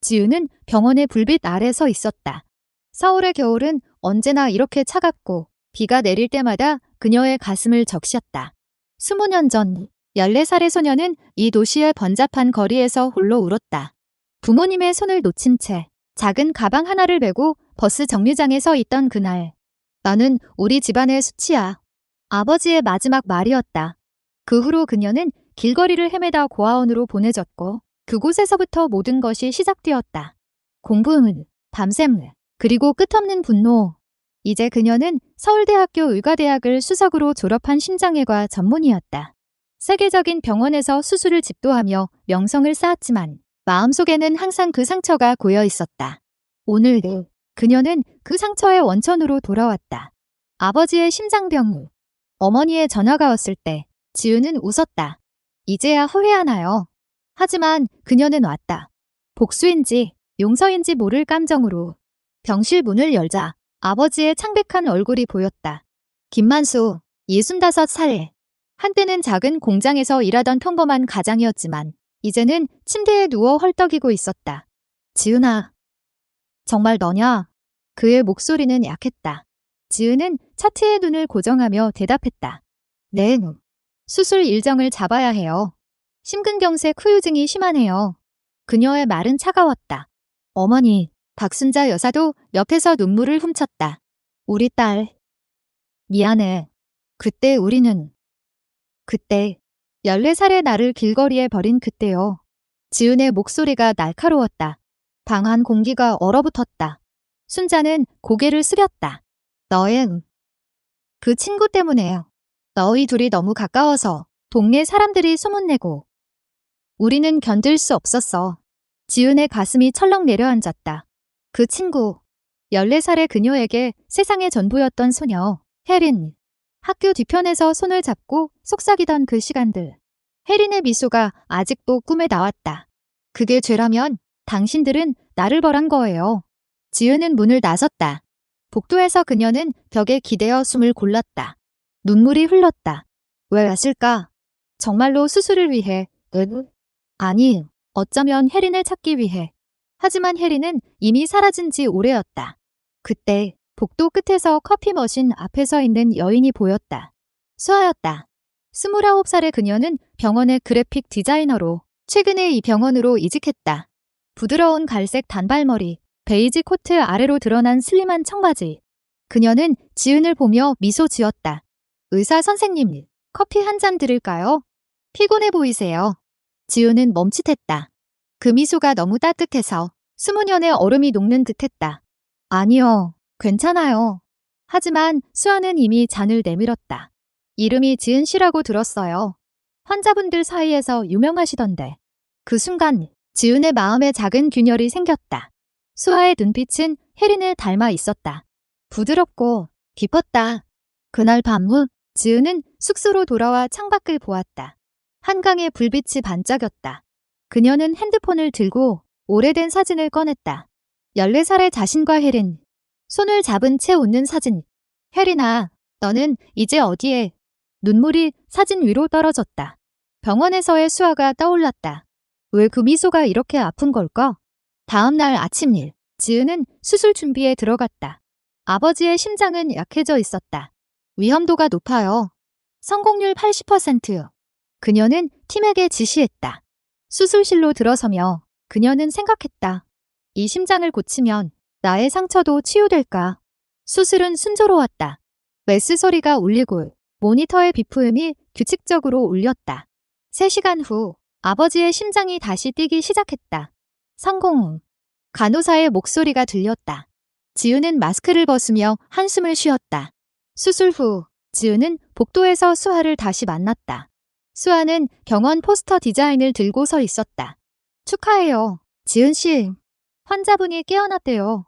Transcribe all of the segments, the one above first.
지우는 병원의 불빛 아래 서 있었다. 서울의 겨울은 언제나 이렇게 차갑고 비가 내릴 때마다 그녀의 가슴을 적셨다. 20년 전 14살의 소녀는 이 도시의 번잡한 거리에서 홀로 울었다. 부모님의 손을 놓친 채 작은 가방 하나를 메고 버스 정류장에 서 있던 그날. 나는 우리 집안의 수치야. 아버지의 마지막 말이었다. 그 후로 그녀는 길거리를 헤매다 고아원으로 보내졌고 그곳에서부터 모든 것이 시작되었다. 공부은, 밤샘, 그리고 끝없는 분노. 이제 그녀는 서울대학교 의과대학을 수석으로 졸업한 심장외과 전문의였다. 세계적인 병원에서 수술을 집도하며 명성을 쌓았지만 마음속에는 항상 그 상처가 고여 있었다. 오늘 그녀는 그 상처의 원천으로 돌아왔다. 아버지의 심장병 후 어머니의 전화가 왔을 때 지우는 웃었다. 이제야 후회하나요? 하지만 그녀는 왔다. 복수인지 용서인지 모를 감정으로. 병실 문을 열자 아버지의 창백한 얼굴이 보였다. 김만수, 65살. 한때는 작은 공장에서 일하던 평범한 가장이었지만 이제는 침대에 누워 헐떡이고 있었다. 지은아, 정말 너냐? 그의 목소리는 약했다. 지은은 차트에 눈을 고정하며 대답했다. 네, 수술 일정을 잡아야 해요. 심근경색 후유증이 심하네요. 그녀의 말은 차가웠다. 어머니, 박순자 여사도 옆에서 눈물을 훔쳤다. 우리 딸. 미안해. 그때 14살의 나를 길거리에 버린 그때요. 지은의 목소리가 날카로웠다. 방 안 공기가 얼어붙었다. 순자는 고개를 숙였다. 그 친구 때문에요. 너희 둘이 너무 가까워서 동네 사람들이 소문내고. 우리는 견딜 수 없었어. 지은의 가슴이 철렁 내려앉았다. 그 친구, 14살의 그녀에게 세상의 전부였던 소녀, 혜린. 학교 뒤편에서 손을 잡고 속삭이던 그 시간들. 혜린의 미소가 아직도 꿈에 나왔다. 그게 죄라면 당신들은 나를 벌한 거예요. 지은은 문을 나섰다. 복도에서 그녀는 벽에 기대어 숨을 골랐다. 눈물이 흘렀다. 왜 왔을까? 정말로 수술을 위해. 아니, 어쩌면 혜린을 찾기 위해. 하지만 혜린은 이미 사라진 지 오래였다. 그때 복도 끝에서 커피 머신 앞에 서 있는 여인이 보였다. 수아였다. 29살의 그녀는 병원의 그래픽 디자이너로 최근에 이 병원으로 이직했다. 부드러운 갈색 단발머리, 베이지 코트 아래로 드러난 슬림한 청바지. 그녀는 지은을 보며 미소 지었다. 의사 선생님, 커피 한 잔 드릴까요? 피곤해 보이세요. 지은은 멈칫했다. 그 미소가 너무 따뜻해서 20년의 얼음이 녹는 듯했다. 아니요, 괜찮아요. 하지만 수아는 이미 잔을 내밀었다. 이름이 지은 씨라고 들었어요. 환자분들 사이에서 유명하시던데. 그 순간 지은의 마음에 작은 균열이 생겼다. 수아의 눈빛은 혜린을 닮아 있었다. 부드럽고 깊었다. 그날 밤 후 지은은 숙소로 돌아와 창밖을 보았다. 한강의 불빛이 반짝였다. 그녀는 핸드폰을 들고 오래된 사진을 꺼냈다. 14살의 자신과 혜린. 손을 잡은 채 웃는 사진. 혜린아, 너는 이제 어디에? 눈물이 사진 위로 떨어졌다. 병원에서의 수아가 떠올랐다. 왜 그 미소가 이렇게 아픈 걸까? 다음 날 아침 일. 지은은 수술 준비에 들어갔다. 아버지의 심장은 약해져 있었다. 위험도가 높아요. 성공률 80%. 그녀는 팀에게 지시했다. 수술실로 들어서며 그녀는 생각했다. 이 심장을 고치면 나의 상처도 치유될까? 수술은 순조로웠다. 메스 소리가 울리고 모니터의 비프음이 규칙적으로 울렸다. 3시간 후 아버지의 심장이 다시 뛰기 시작했다. 성공. 간호사의 목소리가 들렸다. 지은은 마스크를 벗으며 한숨을 쉬었다. 수술 후 지은은 복도에서 수아를 다시 만났다. 수아는 병원 포스터 디자인을 들고 서 있었다. 축하해요, 지은 씨. 환자분이 깨어났대요.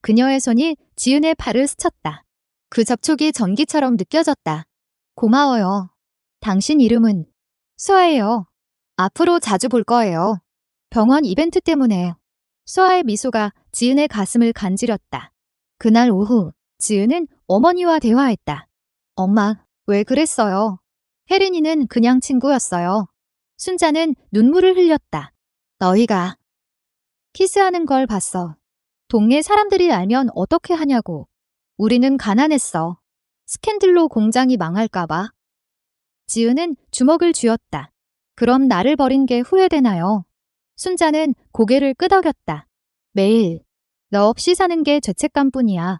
그녀의 손이 지은의 팔을 스쳤다. 그 접촉이 전기처럼 느껴졌다. 고마워요. 당신 이름은? 수아예요. 앞으로 자주 볼 거예요. 병원 이벤트 때문에. 수아의 미소가 지은의 가슴을 간지렸다. 그날 오후 지은은 어머니와 대화했다. 엄마, 왜 그랬어요? 혜린이는 그냥 친구였어요. 순자는 눈물을 흘렸다. 너희가 키스하는 걸 봤어. 동네 사람들이 알면 어떻게 하냐고. 우리는 가난했어. 스캔들로 공장이 망할까봐. 지은은 주먹을 쥐었다. 그럼 나를 버린 게 후회되나요? 순자는 고개를 끄덕였다. 매일 너 없이 사는 게 죄책감뿐이야.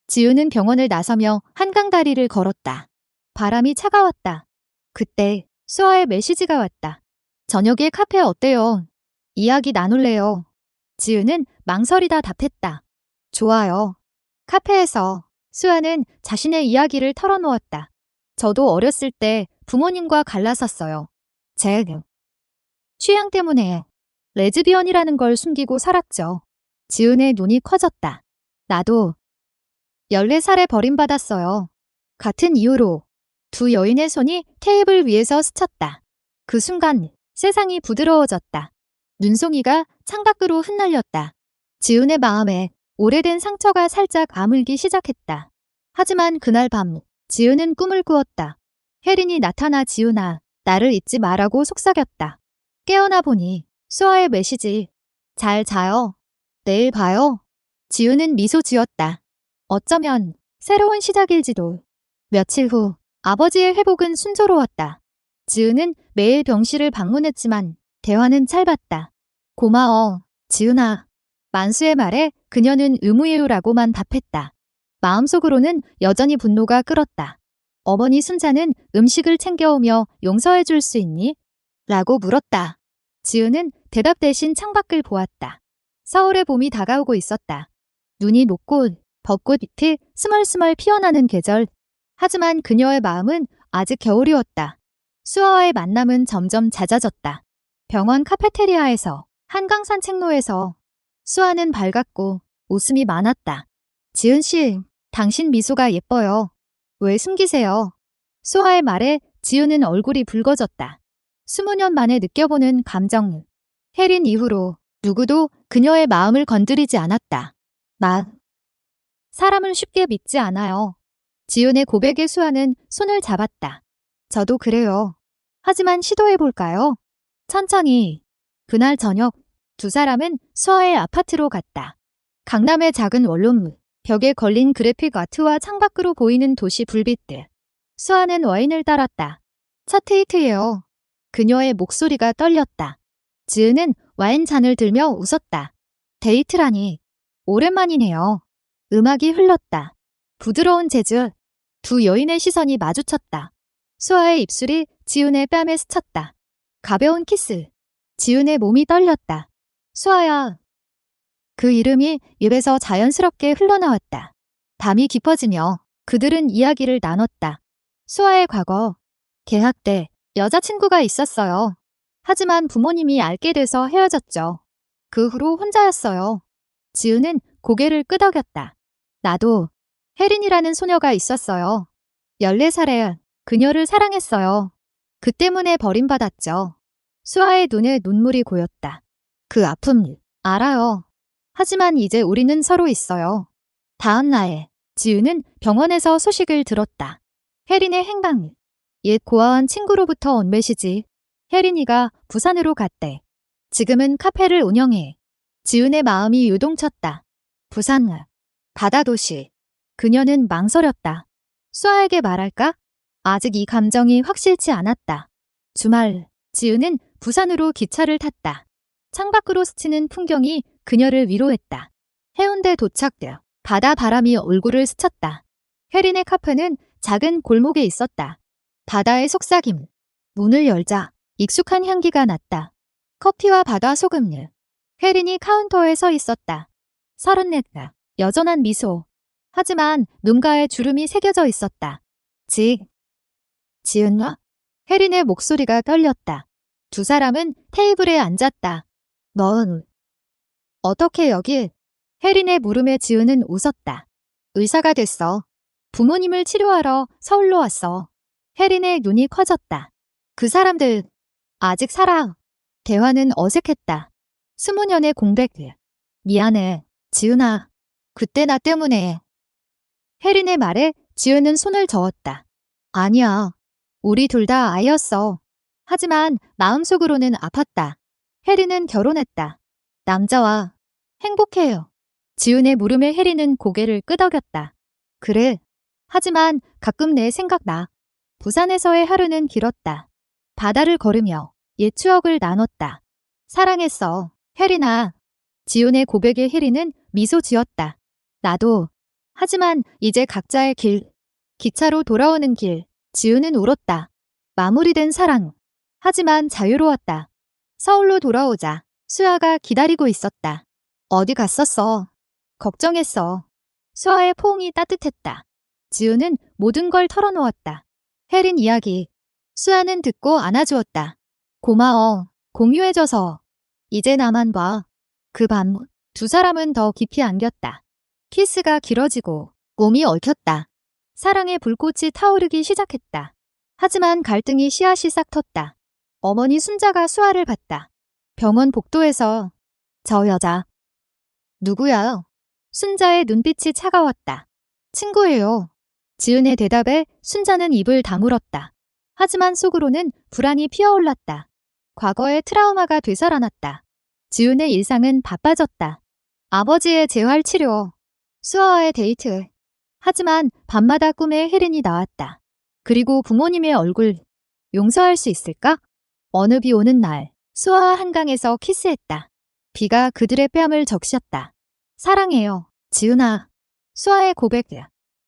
지은은 병원을 나서며 한강 다리를 걸었다. 바람이 차가웠다. 그때 수아의 메시지가 왔다. 저녁에 카페 어때요? 이야기 나눌래요. 지은은 망설이다 답했다. 좋아요. 카페에서 수아는 자신의 이야기를 털어놓았다. 저도 어렸을 때 부모님과 갈라섰어요. 제 취향 때문에 레즈비언이라는 걸 숨기고 살았죠. 지은의 눈이 커졌다. 나도 14살에 버림받았어요. 같은 이유로 두 여인의 손이 테이블 위에서 스쳤다. 그 순간 세상이 부드러워졌다. 눈송이가 창밖으로 흩날렸다. 지은의 마음에 오래된 상처가 살짝 아물기 시작했다. 하지만 그날 밤 지은은 꿈을 꾸었다. 혜린이 나타나 지은아, 나를 잊지 마라고 속삭였다. 깨어나 보니 수아의 메시지. 잘 자요. 내일 봐요. 지은은 미소 지었다. 어쩌면 새로운 시작일지도. 며칠 후 아버지의 회복은 순조로웠다. 지은은 매일 병실을 방문했지만 대화는 짧았다. 고마워, 지은아. 만수의 말에 그녀는 의무예요라고만 답했다. 마음속으로는 여전히 분노가 끓었다. 어머니 순자는 음식을 챙겨오며 용서해 줄 수 있니? 라고 물었다. 지은은 대답 대신 창밖을 보았다. 서울의 봄이 다가오고 있었다. 눈이 녹고 벚꽃잎이 스멀스멀 피어나는 계절. 하지만 그녀의 마음은 아직 겨울이었다. 수아와의 만남은 점점 잦아졌다. 병원 카페테리아에서, 한강 산책로에서 수아는 밝았고 웃음이 많았다. 지은 씨, 당신 미소가 예뻐요. 왜 숨기세요? 수아의 말에 지은은 얼굴이 붉어졌다. 20년 만에 느껴보는 감정. 혜린 이후로 누구도 그녀의 마음을 건드리지 않았다. 사람을 쉽게 믿지 않아요. 지은의 고백에 수아는 손을 잡았다. 저도 그래요. 하지만 시도해볼까요? 천천히. 그날 저녁 두 사람은 수아의 아파트로 갔다. 강남의 작은 원룸, 벽에 걸린 그래픽 아트와 창밖으로 보이는 도시 불빛들. 수아는 와인을 따랐다. 첫 데이트예요. 그녀의 목소리가 떨렸다. 지은은 와인잔을 들며 웃었다. 데이트라니. 오랜만이네요. 음악이 흘렀다. 부드러운 재즈. 두 여인의 시선이 마주쳤다. 수아의 입술이 지은의 뺨에 스쳤다. 가벼운 키스. 지은의 몸이 떨렸다. 수아야. 그 이름이 입에서 자연스럽게 흘러나왔다. 밤이 깊어지며 그들은 이야기를 나눴다. 수아의 과거. 개학 때 여자친구가 있었어요. 하지만 부모님이 알게 돼서 헤어졌죠. 그 후로 혼자였어요. 지은은 고개를 끄덕였다. 나도 혜린이라는 소녀가 있었어요. 14살에 그녀를 사랑했어요. 그 때문에 버림받았죠. 수아의 눈에 눈물이 고였다. 그 아픔 알아요. 하지만 이제 우리는 서로 있어요. 다음 날 지은은 병원에서 소식을 들었다. 혜린의 행방. 옛 고아원 친구로부터 온 메시지. 혜린이가 부산으로 갔대. 지금은 카페를 운영해. 지은의 마음이 요동쳤다. 부산, 바다도시. 그녀는 망설였다. 수아에게 말할까? 아직 이 감정이 확실치 않았다. 주말, 지은은 부산으로 기차를 탔다. 창밖으로 스치는 풍경이 그녀를 위로했다. 해운대 도착돼 바다 바람이 얼굴을 스쳤다. 혜린의 카페는 작은 골목에 있었다. 바다의 속삭임. 문을 열자 익숙한 향기가 났다. 커피와 바다 소금물. 혜린이 카운터에 서 있었다. 34, 여전한 미소. 하지만 눈가에 주름이 새겨져 있었다. 지은아? 혜린의 목소리가 떨렸다. 두 사람은 테이블에 앉았다. 넌 어떻게 여기? 혜린의 물음에 지은은 웃었다. 의사가 됐어. 부모님을 치료하러 서울로 왔어. 혜린의 눈이 커졌다. 그 사람들 아직 살아. 대화는 어색했다. 20년의 공백. 미안해, 지은아. 그때 나 때문에. 혜린의 말에 지은은 손을 저었다. 아니야. 우리 둘 다 아이였어. 하지만 마음속으로는 아팠다. 혜린은 결혼했다. 남자와 행복해요. 지훈의 물음에 혜리는 고개를 끄덕였다. 그래. 하지만 가끔 내 생각나. 부산에서의 하루는 길었다. 바다를 걸으며 옛 추억을 나눴다. 사랑했어. 혜리나. 지훈의 고백에 혜리는 미소 지었다. 나도. 하지만 이제 각자의 길. 기차로 돌아오는 길. 지훈은 울었다. 마무리된 사랑. 하지만 자유로웠다. 서울로 돌아오자 수아가 기다리고 있었다. 어디 갔었어? 걱정했어. 수아의 포옹이 따뜻했다. 지우는 모든 걸 털어놓았다. 혜린 이야기. 수아는 듣고 안아주었다. 고마워. 공유해줘서. 이제 나만 봐. 그 밤, 두 사람은 더 깊이 안겼다. 키스가 길어지고 몸이 얽혔다. 사랑의 불꽃이 타오르기 시작했다. 하지만 갈등이 씨앗이 싹 텄다. 어머니 순자가 수아를 봤다. 병원 복도에서. 저 여자. 누구야? 순자의 눈빛이 차가웠다. 친구예요. 지은의 대답에 순자는 입을 다물었다. 하지만 속으로는 불안이 피어올랐다. 과거의 트라우마가 되살아났다. 지은의 일상은 바빠졌다. 아버지의 재활치료, 수아와의 데이트. 하지만 밤마다 꿈에 혜린이 나왔다. 그리고 부모님의 얼굴. 용서할 수 있을까? 어느 비 오는 날, 수아와 한강에서 키스했다. 비가 그들의 뺨을 적셨다. 사랑해요, 지은아. 수아의 고백.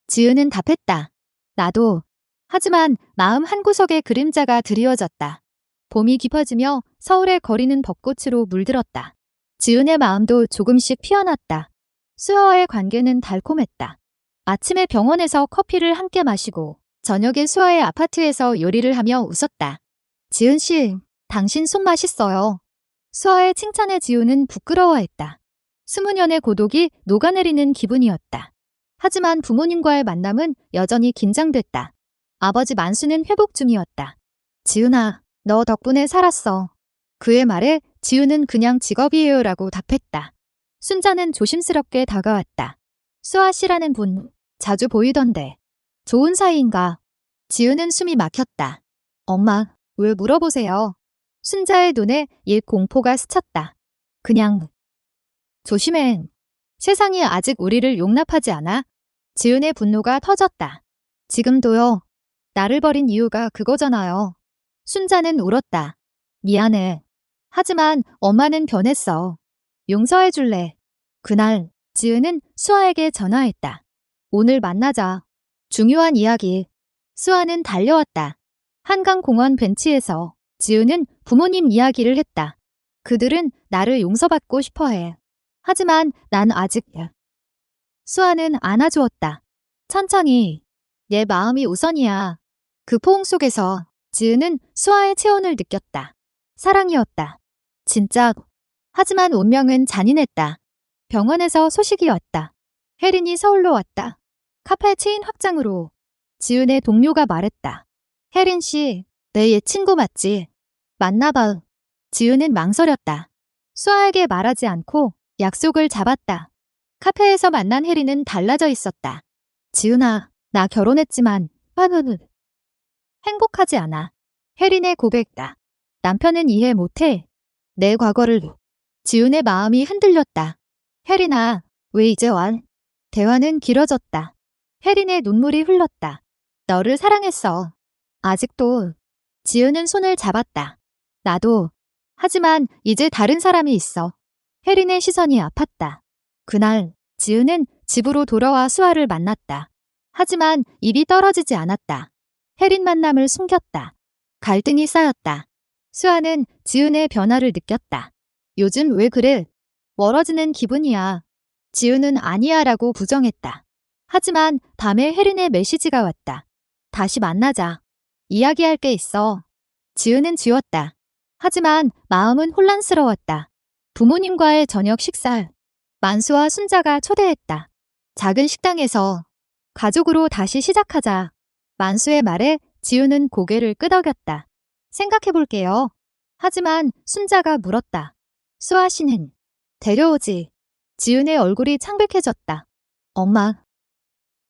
지은은 답했다. 나도. 하지만 마음 한구석에 그림자가 드리워졌다. 봄이 깊어지며 서울의 거리는 벚꽃으로 물들었다. 지은의 마음도 조금씩 피어났다. 수아와의 관계는 달콤했다. 아침에 병원에서 커피를 함께 마시고 저녁에 수아의 아파트에서 요리를 하며 웃었다. 지은 씨, 당신 손 맛있어요. 수아의 칭찬에 지우는 부끄러워했다. 20년의 고독이 녹아내리는 기분이었다. 하지만 부모님과의 만남은 여전히 긴장됐다. 아버지 만수는 회복 중이었다. 지은아, 너 덕분에 살았어. 그의 말에 지은은 그냥 직업이에요라고 답했다. 순자는 조심스럽게 다가왔다. 수아 씨라는 분, 자주 보이던데. 좋은 사이인가? 지은은 숨이 막혔다. 엄마, 왜 물어보세요? 순자의 눈에 옛 공포가 스쳤다. 그냥. 조심해. 세상이 아직 우리를 용납하지 않아. 지은의 분노가 터졌다. 지금도요. 나를 버린 이유가 그거잖아요. 순자는 울었다. 미안해. 하지만 엄마는 변했어. 용서해줄래. 그날 지은은 수아에게 전화했다. 오늘 만나자. 중요한 이야기. 수아는 달려왔다. 한강공원 벤치에서 지은은 부모님 이야기를 했다. 그들은 나를 용서받고 싶어해. 하지만 난 아직. 수아는 안아주었다. 천천히. 내 마음이 우선이야. 그 포옹 속에서 지은은 수아의 체온을 느꼈다. 사랑이었다. 진짜. 하지만 운명은 잔인했다. 병원에서 소식이 왔다. 혜린이 서울로 왔다. 카페 체인 확장으로. 지은의 동료가 말했다. 혜린 씨, 내 옛 친구 맞지? 만나봐. 지은은 망설였다. 수아에게 말하지 않고 약속을 잡았다. 카페에서 만난 혜린은 달라져 있었다. 지은아, 나 결혼했지만 행복하지 않아. 혜린의 고백다. 남편은 이해 못해. 내 과거를. 지은의 마음이 흔들렸다. 혜린아, 왜 이제 와? 대화는 길어졌다. 혜린의 눈물이 흘렀다. 너를 사랑했어. 아직도. 지은은 손을 잡았다. 나도. 하지만 이제 다른 사람이 있어. 혜린의 시선이 아팠다. 그날 지은은 집으로 돌아와 수아를 만났다. 하지만 입이 떨어지지 않았다. 혜린 만남을 숨겼다. 갈등이 쌓였다. 수아는 지은의 변화를 느꼈다. 요즘 왜 그래? 멀어지는 기분이야. 지은은 아니야 라고 부정했다. 하지만 밤에 혜린의 메시지가 왔다. 다시 만나자. 이야기할 게 있어. 지은은 지웠다. 하지만 마음은 혼란스러웠다. 부모님과의 저녁 식사. 만수와 순자가 초대했다. 작은 식당에서. 가족으로 다시 시작하자. 만수의 말에 지우는 고개를 끄덕였다. 생각해볼게요. 하지만 순자가 물었다. 수아 씨는 데려오지. 지은의 얼굴이 창백해졌다. 엄마.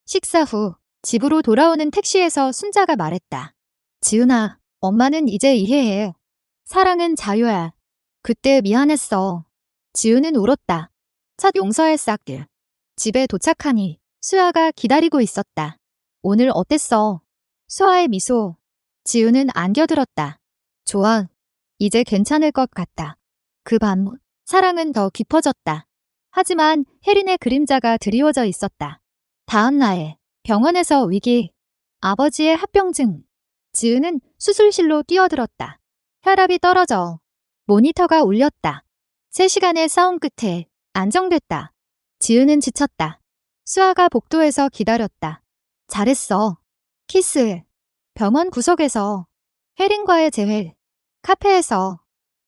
식사 후 집으로 돌아오는 택시에서 순자가 말했다. 지은아, 엄마는 이제 이해해. 사랑은 자유야. 그때 미안했어. 지은은 울었다. 첫 용서의 싹들. 집에 도착하니 수아가 기다리고 있었다. 오늘 어땠어? 수아의 미소. 지우는 안겨들었다. 좋아. 이제 괜찮을 것 같다. 그 밤, 사랑은 더 깊어졌다. 하지만 혜린의 그림자가 드리워져 있었다. 다음 날, 병원에서 위기. 아버지의 합병증. 지우는 수술실로 뛰어들었다. 혈압이 떨어져. 모니터가 울렸다. 3시간의 싸움 끝에 안정됐다. 지우는 지쳤다. 수아가 복도에서 기다렸다. 잘했어. 키스. 병원 구석에서. 혜린과의 재회. 카페에서.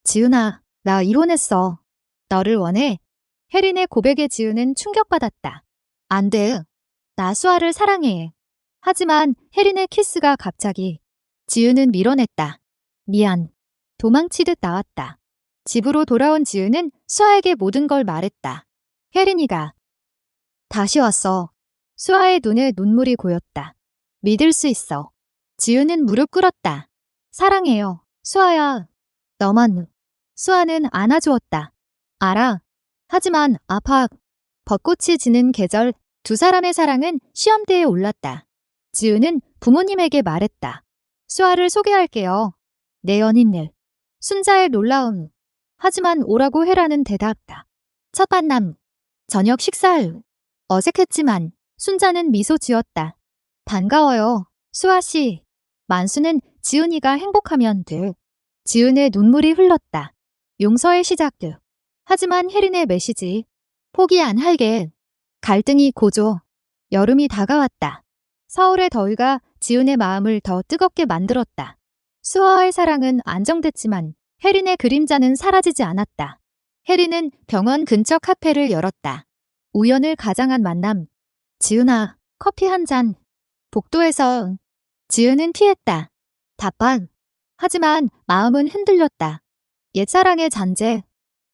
지훈아, 나 이혼했어. 너를 원해. 혜린의 고백에 지우는 충격받았다. 안 돼. 나 수아를 사랑해. 하지만 혜린의 키스가 갑자기. 지우는 밀어냈다. 미안. 도망치듯 나왔다. 집으로 돌아온 지우는 수아에게 모든 걸 말했다. 혜린이가 다시 왔어. 수아의 눈에 눈물이 고였다. 믿을 수 있어. 지우는 무릎 꿇었다. 사랑해요. 수아야. 너만. 수아는 안아주었다. 알아. 하지만 아파. 벚꽃이 지는 계절. 두 사람의 사랑은 시험대에 올랐다. 지우는 부모님에게 말했다. 수아를 소개할게요. 내 연인을. 순자의 놀라움. 하지만 오라고 해라는 대답다. 첫 만남. 저녁 식사 후. 어색했지만 순자는 미소 지었다. 반가워요. 수아씨. 만수는 지훈이가 행복하면 돼. 지훈의 눈물이 흘렀다. 용서의 시작들. 하지만 혜린의 메시지. 포기 안 할게. 갈등이 고조. 여름이 다가왔다. 서울의 더위가 지훈의 마음을 더 뜨겁게 만들었다. 수아와의 사랑은 안정됐지만 혜린의 그림자는 사라지지 않았다. 혜린은 병원 근처 카페를 열었다. 우연을 가장한 만남. 지훈아, 커피 한 잔. 복도에서. 지훈은 피했다. 답방. 하지만 마음은 흔들렸다. 옛사랑의 잔재.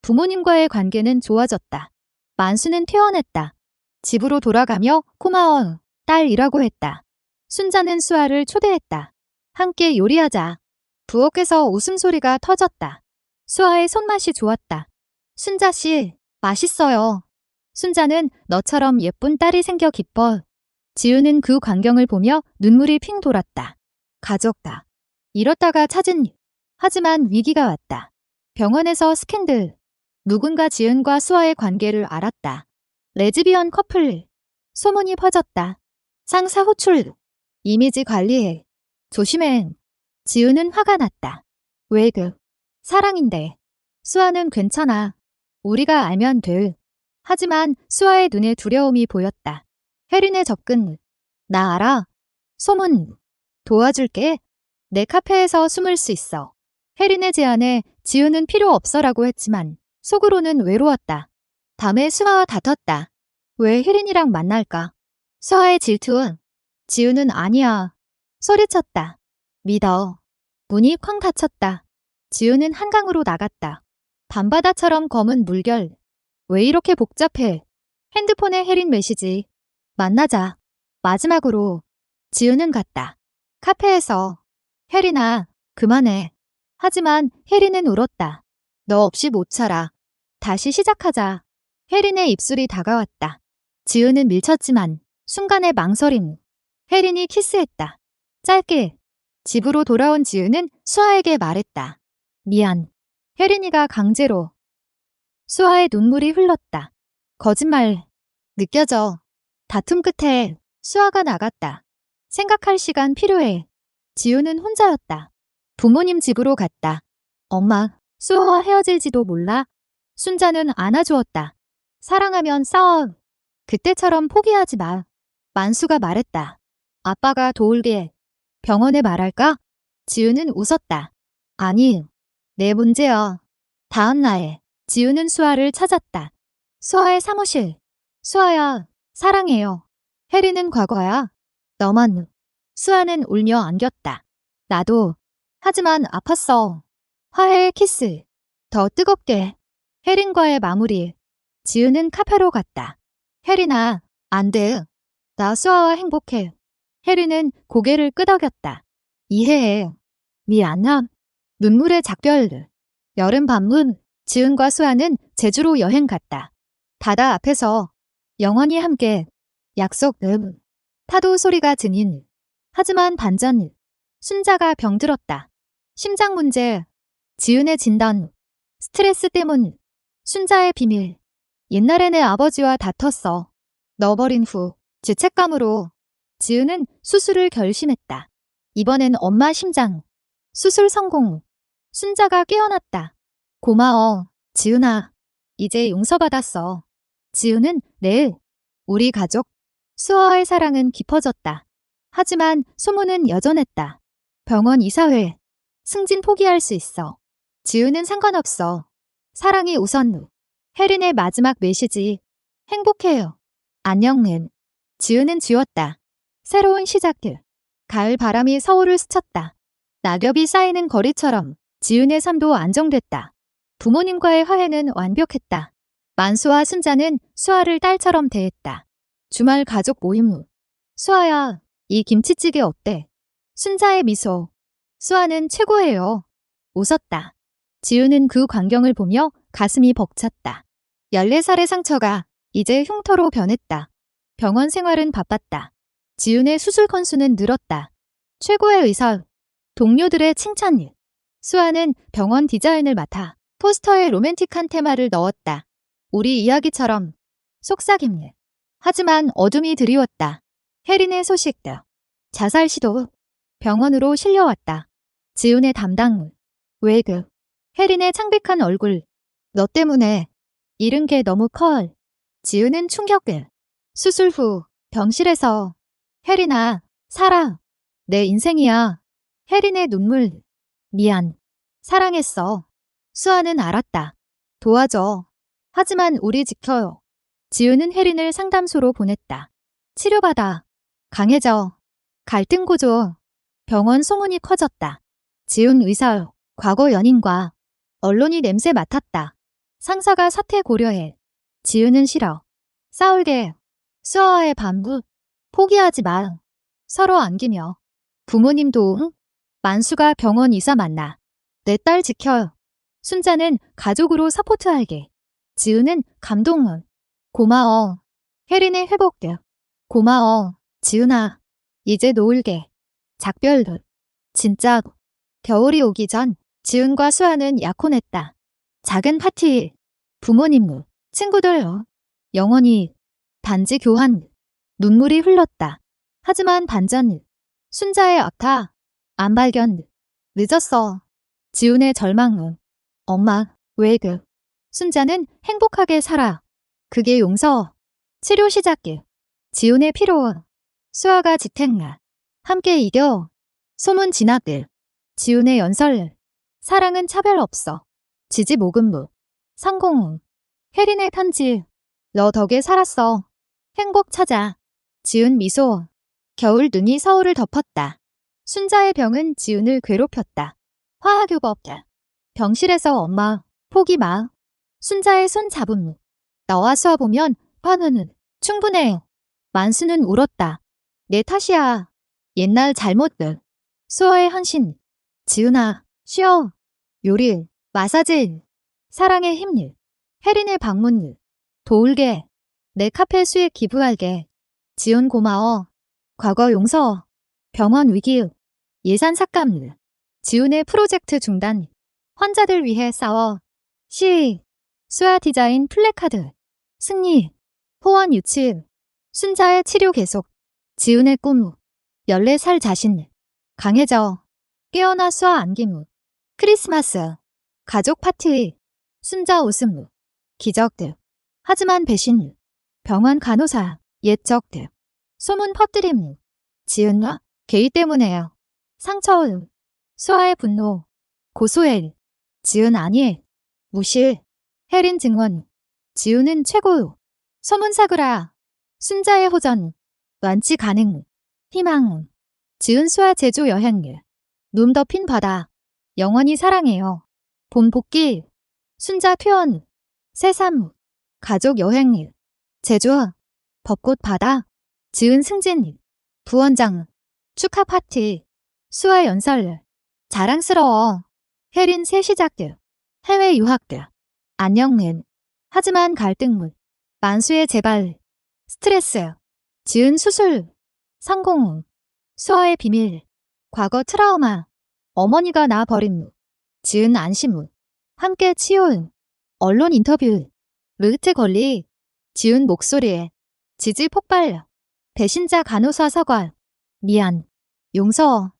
부모님과의 관계는 좋아졌다. 만수는 퇴원했다. 집으로 돌아가며 고마워, 딸이라고 했다. 순자는 수아를 초대했다. 함께 요리하자. 부엌에서 웃음소리가 터졌다. 수아의 손맛이 좋았다. 순자씨, 맛있어요. 순자는 너처럼 예쁜 딸이 생겨 기뻐. 지우는 그 광경을 보며 눈물이 핑 돌았다. 가족다. 잃었다가 찾은 일. 하지만 위기가 왔다. 병원에서 스캔들. 누군가 지은과 수아의 관계를 알았다. 레즈비언 커플. 소문이 퍼졌다. 상사 호출. 이미지 관리해. 조심해. 지우는 화가 났다. 왜 사랑인데. 수아는 괜찮아. 우리가 알면 돼. 하지만 수아의 눈에 두려움이 보였다. 혜린의 접근. 나 알아. 소문. 도와줄게. 내 카페에서 숨을 수 있어. 혜린의 제안에 지우는 필요 없어라고 했지만 속으로는 외로웠다. 밤에 수아와 다퉜다. 왜 혜린이랑 만날까? 수아의 질투. 지우는 아니야. 소리쳤다. 믿어. 문이 쾅 닫혔다. 지우는 한강으로 나갔다. 밤바다처럼 검은 물결. 왜 이렇게 복잡해? 핸드폰에 혜린 메시지. 만나자. 마지막으로. 지우는 갔다. 카페에서. 혜린아, 그만해. 하지만 혜린은 울었다. 너 없이 못 살아. 다시 시작하자. 혜린의 입술이 다가왔다. 지우는 밀쳤지만 순간의 망설임. 혜린이 키스했다. 짧게. 집으로 돌아온 지우는 수아에게 말했다. 미안. 혜린이가 강제로. 수아의 눈물이 흘렀다. 거짓말. 느껴져. 다툼 끝에 수아가 나갔다. 생각할 시간 필요해. 지우는 혼자였다. 부모님 집으로 갔다. 엄마, 수아와 헤어질지도 몰라. 순자는 안아주었다. 사랑하면 싸워. 그때처럼 포기하지 마. 만수가 말했다. 아빠가 도울게. 병원에 말할까? 지우는 웃었다. 아니, 내 문제야. 다음 날, 지우는 수아를 찾았다. 수아의 사무실. 수아야, 사랑해요. 혜린은 과거야. 너만. 수아는 울며 안겼다. 나도. 하지만 아팠어. 화해의 키스. 더 뜨겁게. 혜린과의 마무리. 지우는 카페로 갔다. 혜린아, 안 돼. 나 수아와 행복해. 혜린은 고개를 끄덕였다. 이해해. 미안함. 눈물의 작별. 여름 밤문. 지은과 수아는 제주로 여행 갔다. 바다 앞에서 영원히 함께 약속 파도 소리가 증인. 하지만 반전 순자가 병들었다. 심장 문제, 지은의 진단, 스트레스 때문, 순자의 비밀. 옛날에 내 아버지와 다퉜어. 넣어버린 후 죄책감으로 지은은 수술을 결심했다. 이번엔 엄마 심장. 수술 성공. 순자가 깨어났다. 고마워, 지은아. 이제 용서받았어. 지은은 내일 우리 가족 수아와의 사랑은 깊어졌다. 하지만 소문은 여전했다. 병원 이사회. 승진 포기할 수 있어. 지은은 상관없어. 사랑이 우선. 혜린의 마지막 메시지. 행복해요. 안녕. 지은은 지웠다. 새로운 시작들. 가을 바람이 서울을 스쳤다. 낙엽이 쌓이는 거리처럼 지은의 삶도 안정됐다. 부모님과의 화해는 완벽했다. 만수와 순자는 수아를 딸처럼 대했다. 주말 가족 모임 후. 수아야, 이 김치찌개 어때? 순자의 미소. 수아는 최고예요. 웃었다. 지은은 그 광경을 보며 가슴이 벅찼다. 14살의 상처가 이제 흉터로 변했다. 병원 생활은 바빴다. 지은의 수술 건수는 늘었다. 최고의 의사, 동료들의 칭찬. 수아는 병원 디자인을 맡아 포스터에 로맨틱한 테마를 넣었다. 우리 이야기처럼 속삭임. 하지만 어둠이 드리웠다. 혜린의 소식들. 자살 시도. 병원으로 실려왔다. 지은의 담당. 외급. 혜린의 창백한 얼굴. 너 때문에 잃은 게 너무 커. 지은은 충격을. 수술 후 병실에서 혜린아, 살아. 내 인생이야. 혜린의 눈물. 미안. 사랑했어. 수아는 알았다. 도와줘. 하지만 우리 지켜요. 지은은 혜린을 상담소로 보냈다. 치료받아. 강해져. 갈등 고조. 병원 소문이 커졌다. 지은 의사, 과거 연인과 언론이 냄새 맡았다. 상사가 사퇴 고려해. 지은은 싫어. 싸울게. 수아와의 반부. 포기하지 마. 서로 안기며. 부모님도 응? 만수가 병원 이사 만나. 내 딸 지켜요. 순자는 가족으로 서포트할게. 지은은 감동은. 고마워. 혜린의 회복돼. 고마워. 지은아. 이제 놓을게. 작별. 진짜. 겨울이 오기 전 지은과 수아는 약혼했다. 작은 파티. 부모님, 친구들. 영원히. 반지 교환. 눈물이 흘렀다. 하지만 반전. 순자의 악타. 안 발견. 늦었어. 지은의 절망. 엄마, 왜 순자는 행복하게 살아. 그게 용서. 치료 시작길. 지은의 피로. 수아가 지탱나. 함께 이겨. 소문 진압들. 지은의 연설. 사랑은 차별 없어. 지지 모금부. 성공. 혜린의 편지. 너 덕에 살았어. 행복 찾아. 지은 미소. 겨울 눈이 서울을 덮었다. 순자의 병은 지은을 괴롭혔다. 화학요법. 병실에서 엄마, 포기 마. 순자의 손 잡음. 나와 수아 보면 화는 충분해. 만수는 울었다. 내 탓이야. 옛날 잘못들. 수아의 헌신. 지은아, 쉬어. 요리, 마사지. 사랑의 힘. 혜린의 방문. 도울게. 내 카페 수익 기부할게. 지은 고마워. 과거 용서. 병원 위기. 예산 삭감. 지은의 프로젝트 중단. 환자들 위해 싸워. 시. 수아 디자인 플래카드. 승리. 호원 유치. 순자의 치료 계속. 지은의 꿈. 14살 자신. 강해져. 깨어나 수아 안기무. 크리스마스. 가족 파티. 순자 웃음. 기적들. 하지만 배신. 병원 간호사. 옛적들. 소문 퍼뜨림. 지은과 게이 때문에요. 상처. 수아의 분노. 고소해. 지은 아니. 무실. 혜린 증언. 지은은 최고. 소문사그라. 순자의 호전. 완치 가능. 희망. 지은 수아 제주 여행. 눈 덮인 바다. 영원히 사랑해요. 봄 복귀. 순자 표현. 새삼. 가족 여행. 제주. 벚꽃 바다. 지은 승진. 부원장. 축하 파티. 수아 연설. 자랑스러워. 혜린 새 시작들. 해외 유학들. 안녕. 하지만 갈등. 만수의 재발, 스트레스, 지은 수술, 상공, 수아의 비밀, 과거 트라우마, 어머니가 나 버린 후, 지은 안심 후, 함께 치유, 언론 인터뷰, 루트 권리, 지은 목소리에 지지 폭발, 배신자 간호사 사과, 미안, 용서,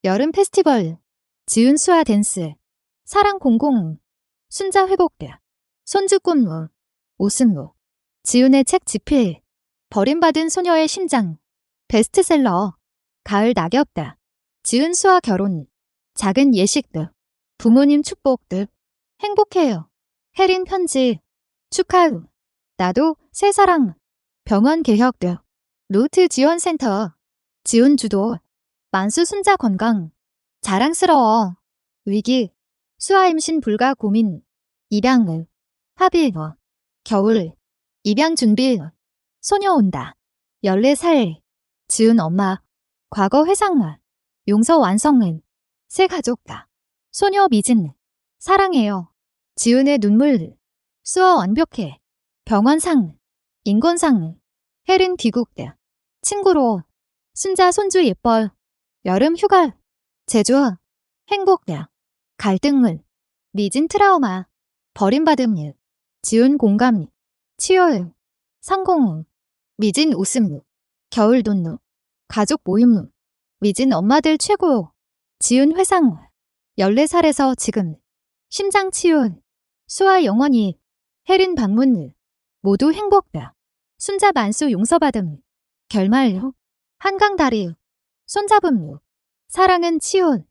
여름 페스티벌, 지은 수아 댄스, 사랑 공공, 순자 회복대, 손주 꿈무, 오승우, 지은의 책 집필, 버림받은 소녀의 심장, 베스트셀러, 가을 낙엽다, 지은 수아 결혼, 작은 예식들, 부모님 축복들, 행복해요, 혜린 편지, 축하우, 나도 새 사랑, 병원 개혁들, 루트 지원센터, 지은 주도, 만수 순자 건강, 자랑스러워, 위기, 수아 임신 불가 고민, 입양을, 합의, 겨울, 입양 준비, 소녀 온다, 14살, 지은 엄마, 과거 회상을, 용서 완성은, 새 가족다, 소녀 미진, 사랑해요, 지은의 눈물, 수아 완벽해, 병원상, 인권상, 혜린 귀국대, 친구로, 순자 손주 예뻐, 여름 휴가, 제주, 행복대, 갈등을, 미진 트라우마, 버림받음 일, 지은 공감, 치열, 상공, 미진 웃음, 겨울 돈루, 가족 모임, 미진 엄마들 최고, 지은 회상, 14살에서 지금, 심장 치유, 수아 영원히, 혜린 방문, 모두 행복다, 순자 만수 용서받음, 결말 후, 한강 다리, 손잡음 후, 사랑은 치유,